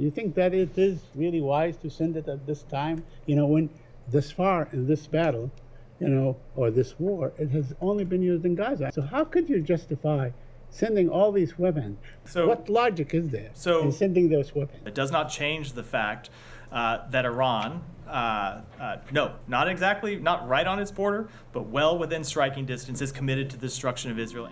you think that it is really wise to send it at this time? When this far in this battle, or this war, it has only been used in Gaza. So how could you justify sending all these weapons? So, what logic is there in sending those weapons? It does not change the fact that Iran, no, not right on its border, but well within striking distance, is committed to the destruction of Israel.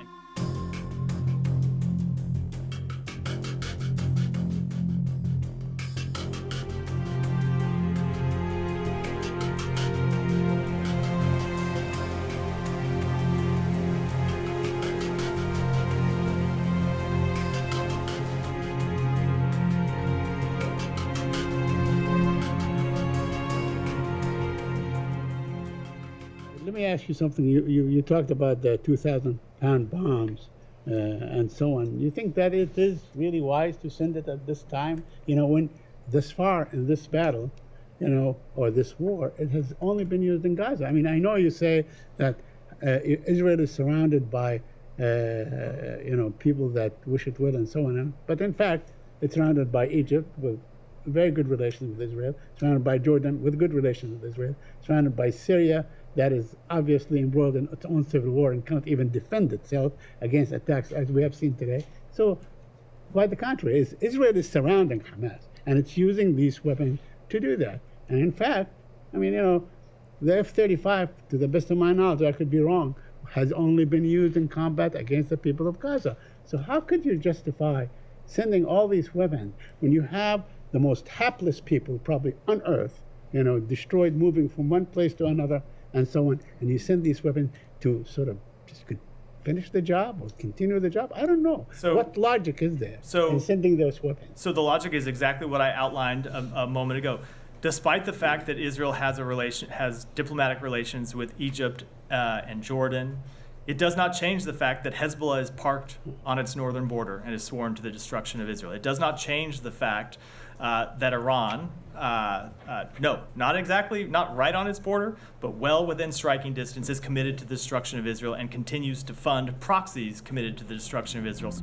Let me ask you something. You talked about the 2,000-pound bombs and so on. You think that it is really wise to send it at this time? When this far in this battle, or this war, it has only been used in Gaza. I mean, I know you say that Israel is surrounded by, people that wish it well and so on. But in fact, it's surrounded by Egypt with very good relations with Israel, surrounded by Jordan with good relations with Israel, surrounded by Syria, that is obviously embroiled in its own civil war and cannot even defend itself against attacks as we have seen today. So, quite the contrary, Israel is surrounding Hamas, and it's using these weapons to do that. And in fact, I mean, the F-35, to the best of my knowledge, I could be wrong, has only been used in combat against the people of Gaza. So how could you justify sending all these weapons when you have the most hapless people probably on earth, destroyed, moving from one place to another, and so on, and you send these weapons to sort of just could finish the job or continue the job? I don't know. So what logic is there in sending those weapons? So the logic is exactly what I outlined a moment ago. Despite the fact that Israel has diplomatic relations with Egypt and Jordan, it does not change the fact that Hezbollah is parked on its northern border and is sworn to the destruction of Israel. It does not change the fact that Iran, no, not right on its border, but well within striking distance, is committed to the destruction of Israel and continues to fund proxies committed to the destruction of Israel.